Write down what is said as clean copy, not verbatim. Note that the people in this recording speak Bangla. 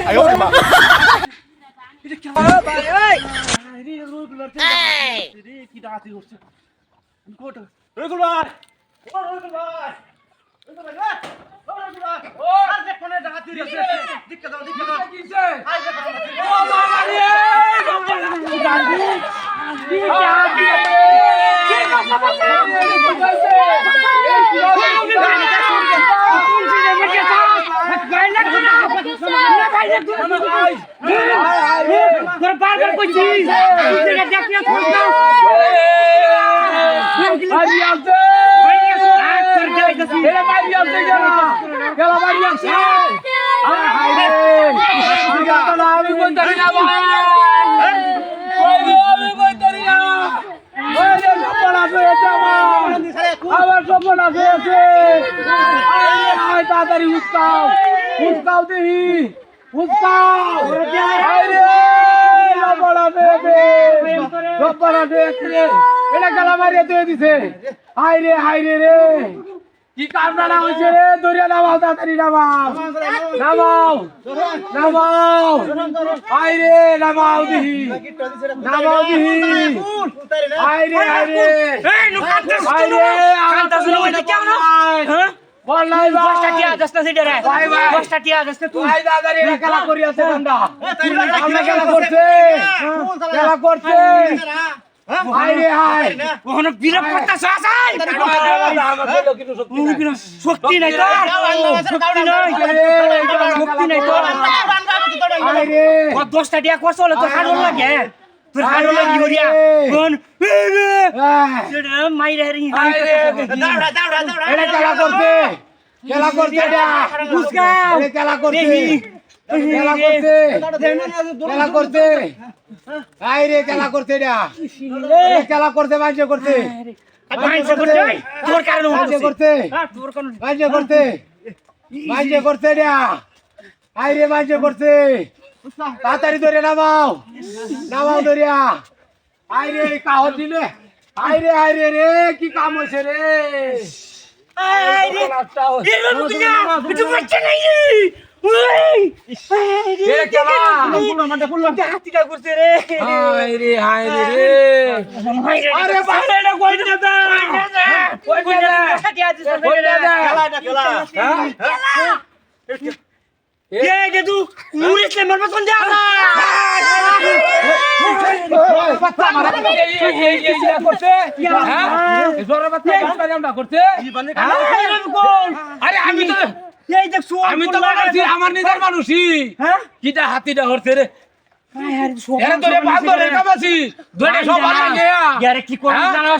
哎呦我的妈！ তাড়াতাড়ি উস্কাও উস্কাও দেহি উস্কাও এটা গালা মারিয়া দিয়ে দিছে হাইরে হাইরে রে কি কামনা হয়েছে রে দরিয়া নামাও তাড়াতাড়ি নামাও নামাও নামাও হাইরে নামাও দিহি নামাও দিহি হাইরে হাইরে হাইরে বল নাই ভাই 10টা টিয়া 10টা সিডে রে ভাই ভাই 10টা টিয়া 10টা তুই ভাই দাদারে খেলা করি আছে বান্দা আমরা খেলা করছে হাই রে হাই ওখানে বিরক করতেছ আসাই শক্তি নাই তো শক্তি নাই তো হাই রে 10টা টিয়া কষ্ট হলো তো হাড় লাগে তোর হাড় লাগি হরিয়া কোন সেটা মাইরে রে দাঁড়া দাঁড়া দাঁড়া এটা খেলা করছে এটা বুঝগাও এটা খেলা করছে খেলা করছে হাই রে খেলা করছে এটা খেলা করছে মাইজে করছে তোর কারণে মাইজে করছে তোর কারণে মাইজে করছে এটা হাই রে মাইজে করছে তাড়াতাড়ি ধরে নামাও নামাও ধরিয়া হাই রে কাহর দিলে হাই রে রে কি কাম হইছে রে হাই রে এর বুঝনা কিছু বাচ্চা নাই ওই এ কেলা ফুল মানে ফুল হাতিটা করছে রে হাই রে রে আরে বাইরে না কই না দা কই না ছাটিয়া দিছ খেলা হ্যাঁ ये जे तू मुरे से मर मत जा पत्ता मारा ये করতে হ্যাঁ জোরে বাচ্চা আমরা করতে আরে আমি তো এই দেখ আমি তো মারছি আমার নিজের মানুষই হ্যাঁ কিটা হাতিটা হরছে রে আরে তোরে বাঁধ ধরে কামাছি ধরে সব বাঁধা গিয়া আরে কি করব জানো